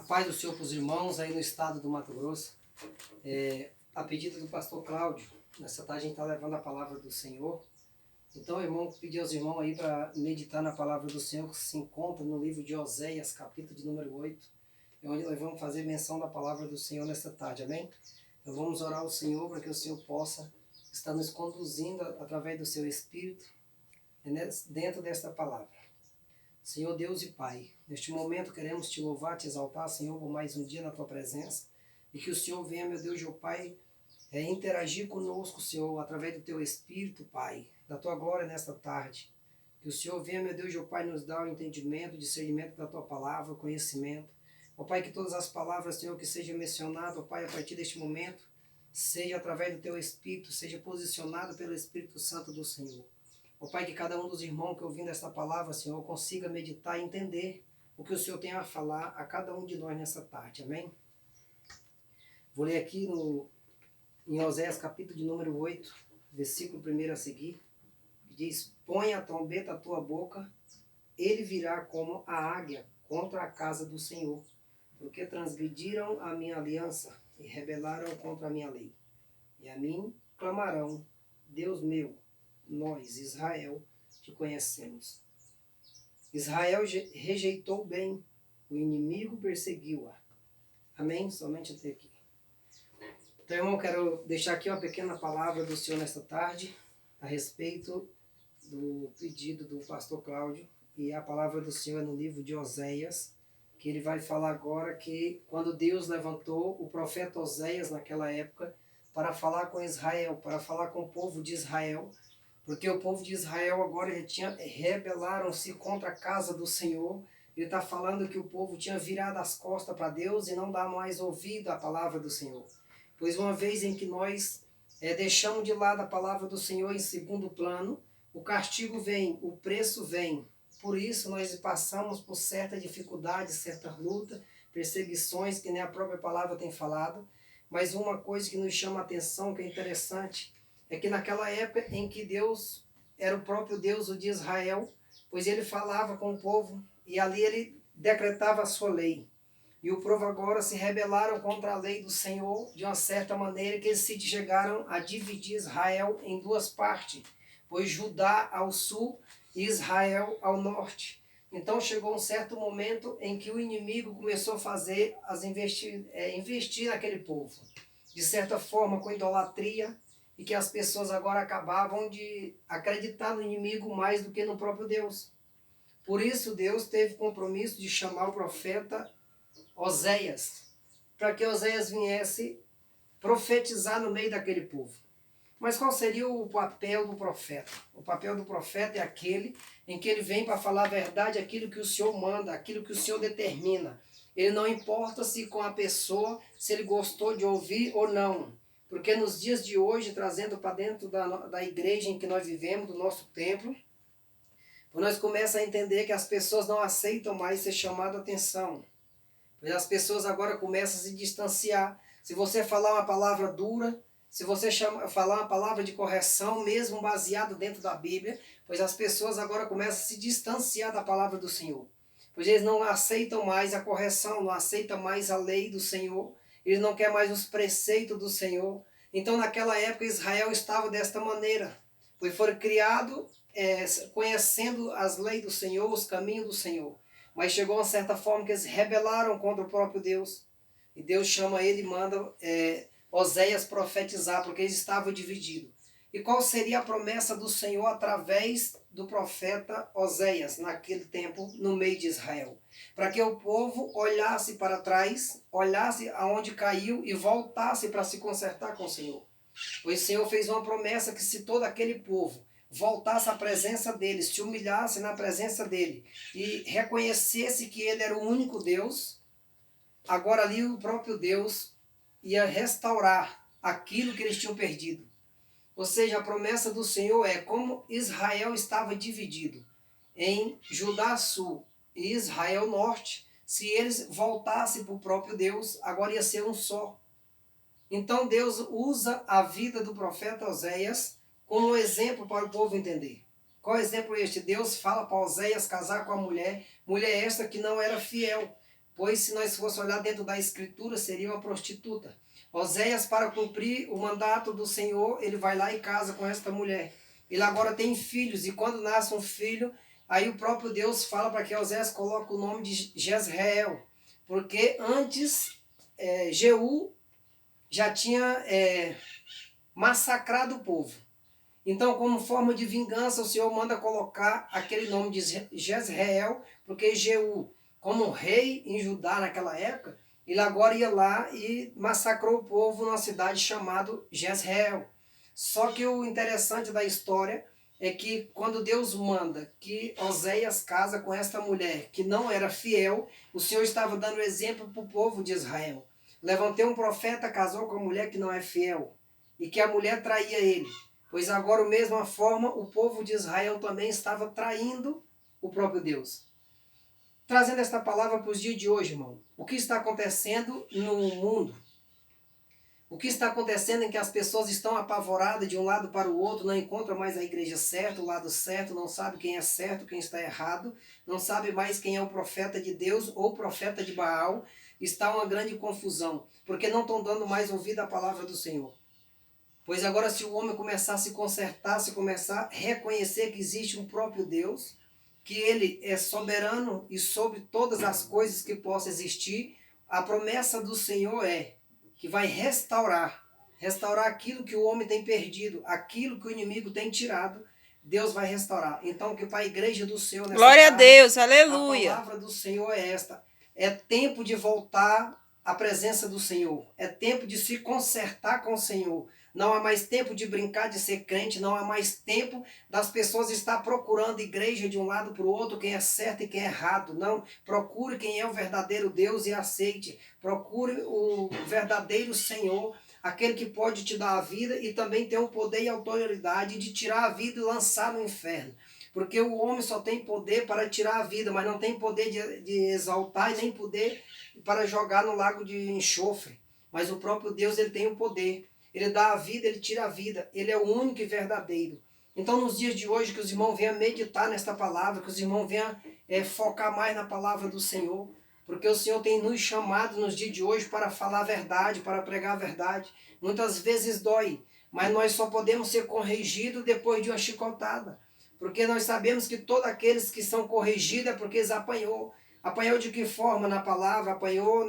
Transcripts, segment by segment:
paz do Senhor para os irmãos aí no estado do Mato Grosso. A pedido do pastor Cláudio, nessa tarde a gente está levando a palavra do Senhor. Então, irmão, pedir aos irmãos aí para meditar na palavra do Senhor, que se encontra no livro de Oséias, capítulo de número 8, onde nós vamos fazer menção da palavra do Senhor nesta tarde, amém? Então vamos orar ao Senhor para que o Senhor possa estar nos conduzindo através do seu Espírito dentro desta palavra. Senhor Deus e Pai, neste momento queremos te louvar, te exaltar, Senhor, por mais um dia na tua presença, e que o Senhor venha, meu Deus, meu Pai, interagir conosco, Senhor, através do teu Espírito, Pai, da tua glória nesta tarde. Que o Senhor venha, meu Deus, meu Pai, nos dar o entendimento, o discernimento da tua palavra, o conhecimento. Ó Pai, que todas as palavras, Senhor, que sejam mencionadas, ó Pai, a partir deste momento, seja através do teu Espírito, seja posicionado pelo Espírito Santo do Senhor. Ó Pai, que cada um dos irmãos que ouvindo esta palavra, Senhor, consiga meditar e entender o que o Senhor tem a falar a cada um de nós nessa tarde, amém? Vou ler aqui em Oséias, capítulo de número 8, versículo 1 a seguir, que diz: põe a trombeta à tua boca, ele virá como a águia contra a casa do Senhor, porque transgrediram a minha aliança e rebelaram contra a minha lei. E a mim clamarão: Deus meu, nós, Israel, te conhecemos. Israel rejeitou o bem, o inimigo perseguiu-a. Amém? Somente até aqui. Então, irmão, quero deixar aqui uma pequena palavra do Senhor nesta tarde, a respeito do pedido do pastor Cláudio, e a palavra do Senhor é no livro de Oséias, que ele vai falar agora que quando Deus levantou o profeta Oséias naquela época para falar com Israel, para falar com o povo de Israel, porque o povo de Israel agora rebelaram-se contra a casa do Senhor. Ele está falando que o povo tinha virado as costas para Deus e não dá mais ouvido à palavra do Senhor. Pois uma vez em que nós deixamos de lado a palavra do Senhor em segundo plano, o castigo vem, o preço vem. Por isso nós passamos por certa dificuldade, certa luta, perseguições, que nem a própria palavra tem falado. Mas uma coisa que nos chama a atenção, que é interessante, é que naquela época em que Deus era o próprio Deus, o de Israel, pois ele falava com o povo e ali ele decretava a sua lei. E o povo agora se rebelaram contra a lei do Senhor de uma certa maneira que eles se chegaram a dividir Israel em duas partes, pois Judá ao sul e Israel ao norte. Então chegou um certo momento em que o inimigo começou a fazer investir naquele povo, de certa forma com idolatria, e que as pessoas agora acabavam de acreditar no inimigo mais do que no próprio Deus. Por isso Deus teve compromisso de chamar o profeta Oséias, para que Oséias viesse profetizar no meio daquele povo. Mas qual seria o papel do profeta? O papel do profeta é aquele em que ele vem para falar a verdade, aquilo que o Senhor manda, aquilo que o Senhor determina. Ele não importa se com a pessoa, se ele gostou de ouvir ou não. Porque nos dias de hoje, trazendo para dentro da igreja em que nós vivemos, do nosso templo, nós começamos a entender que as pessoas não aceitam mais ser chamadas a atenção. As pessoas agora começam a se distanciar. Se você falar uma palavra dura, se você falar uma palavra de correção, mesmo baseado dentro da Bíblia, pois as pessoas agora começam a se distanciar da palavra do Senhor. Pois eles não aceitam mais a correção, não aceitam mais a lei do Senhor, eles não querem mais os preceitos do Senhor. Então naquela época Israel estava desta maneira, pois foram criados conhecendo as leis do Senhor, os caminhos do Senhor. Mas chegou uma certa forma que eles rebelaram contra o próprio Deus. E Deus chama ele e manda Oséias profetizar, porque eles estavam divididos. E qual seria a promessa do Senhor através do profeta Oséias, naquele tempo, no meio de Israel? Para que o povo olhasse para trás, olhasse aonde caiu e voltasse para se consertar com o Senhor. Pois o Senhor fez uma promessa que se todo aquele povo voltasse à presença dele, se humilhasse na presença dele e reconhecesse que ele era o único Deus, agora ali o próprio Deus ia restaurar aquilo que eles tinham perdido. Ou seja, a promessa do Senhor é como Israel estava dividido em Judá sul e Israel norte. Se eles voltassem para o próprio Deus, agora ia ser um só. Então Deus usa a vida do profeta Oséias como um exemplo para o povo entender. Qual exemplo é este? Deus fala para Oséias casar com a mulher esta que não era fiel. pois se nós fossemos olhar dentro da escritura, seria uma prostituta. Oséias, para cumprir o mandato do Senhor, ele vai lá e casa com esta mulher. Ele agora tem filhos, e quando nasce um filho, aí o próprio Deus fala para que Oséias coloque o nome de Jezreel, porque antes Jeú já tinha massacrado o povo. Então, como forma de vingança, o Senhor manda colocar aquele nome de Jezreel, porque Jeú, como rei em Judá naquela época, ele agora ia lá e massacrou o povo numa cidade chamada Jezreel. Só que o interessante da história é que quando Deus manda que Oséias casa com esta mulher que não era fiel, o Senhor estava dando exemplo para o povo de Israel. Levantei um profeta, casou com a mulher que não é fiel, e que a mulher traía ele. Pois agora, da mesma forma, o povo de Israel também estava traindo o próprio Deus. Trazendo esta palavra para os dias de hoje, irmão. O que está acontecendo no mundo? O que está acontecendo em que as pessoas estão apavoradas de um lado para o outro, não encontram mais a igreja certa, o lado certo, não sabe quem é certo, quem está errado, não sabe mais quem é o profeta de Deus ou o profeta de Baal. Está uma grande confusão, porque não estão dando mais ouvido à palavra do Senhor. Pois agora, se o homem começar a se consertar, se começar a reconhecer que existe um próprio Deus, que ele é soberano e sobre todas as coisas que possam existir, a promessa do Senhor é que vai restaurar aquilo que o homem tem perdido, aquilo que o inimigo tem tirado, Deus vai restaurar. Então, que para a igreja do Senhor nessa Glória tarde, a Deus, aleluia. A palavra do Senhor é esta: é tempo de voltar à presença do Senhor, é tempo de se consertar com o Senhor. Não há mais tempo de brincar de ser crente, não há mais tempo das pessoas estar procurando igreja de um lado para o outro, quem é certo e quem é errado. Não, procure quem é o verdadeiro Deus e aceite. Procure o verdadeiro Senhor, aquele que pode te dar a vida e também tem o poder e a autoridade de tirar a vida e lançar no inferno. Porque o homem só tem poder para tirar a vida, mas não tem poder de exaltar e nem poder para jogar no lago de enxofre. Mas o próprio Deus, ele tem o poder. Ele dá a vida, ele tira a vida. Ele é o único e verdadeiro. Então, nos dias de hoje, que os irmãos venham meditar nesta palavra, que os irmãos venham focar mais na palavra do Senhor, porque o Senhor tem nos chamado nos dias de hoje para falar a verdade, para pregar a verdade. Muitas vezes dói, mas nós só podemos ser corrigidos depois de uma chicotada. Porque nós sabemos que todos aqueles que são corrigidos é porque eles apanhou. Apanhou de que forma na palavra? Apanhou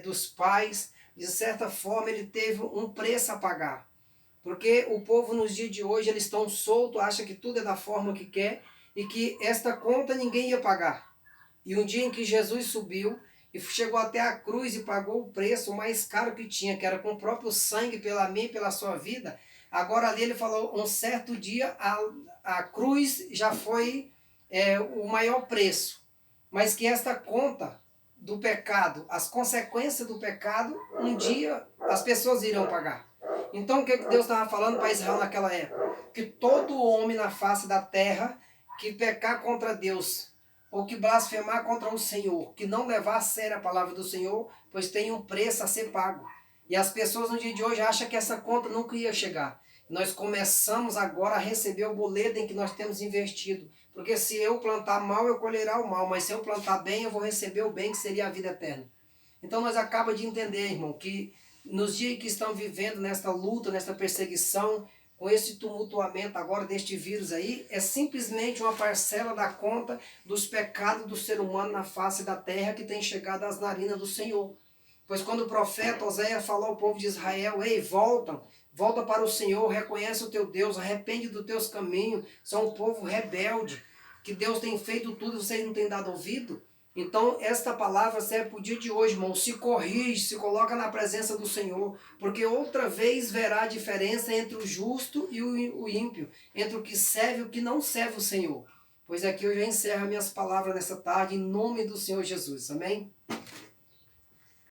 dos pais. De certa forma, ele teve um preço a pagar. Porque o povo nos dias de hoje, eles estão soltos, acham que tudo é da forma que quer e que esta conta ninguém ia pagar. E um dia em que Jesus subiu e chegou até a cruz e pagou o preço mais caro que tinha, que era com o próprio sangue pela mim e pela sua vida, agora ali ele falou, um certo dia a cruz já foi o maior preço, mas que esta conta do pecado, as consequências do pecado, um dia as pessoas irão pagar. Então o que Deus estava falando para Israel naquela época? Que todo homem na face da terra que pecar contra Deus, ou que blasfemar contra o Senhor, que não levar a sério a palavra do Senhor, pois tem um preço a ser pago. E as pessoas no dia de hoje acham que essa conta nunca ia chegar. Nós começamos agora a receber o boleto em que nós temos investido. Porque se eu plantar mal, eu colherá o mal. Mas se eu plantar bem, eu vou receber o bem, que seria a vida eterna. Então nós acabamos de entender, irmão, que nos dias que estão vivendo nesta luta, nesta perseguição, com esse tumultuamento agora deste vírus aí, é simplesmente uma parcela da conta dos pecados do ser humano na face da terra que tem chegado às narinas do Senhor. Pois quando o profeta Oséias falou ao povo de Israel, ei, volta para o Senhor, reconhece o teu Deus, arrepende dos teus caminhos, são um povo rebelde, que Deus tem feito tudo e vocês não têm dado ouvido. Então, esta palavra serve para o dia de hoje, irmão. Se corrige, se coloca na presença do Senhor, porque outra vez verá a diferença entre o justo e o ímpio, entre o que serve e o que não serve o Senhor. Pois aqui eu já encerro minhas palavras nessa tarde, em nome do Senhor Jesus. Amém?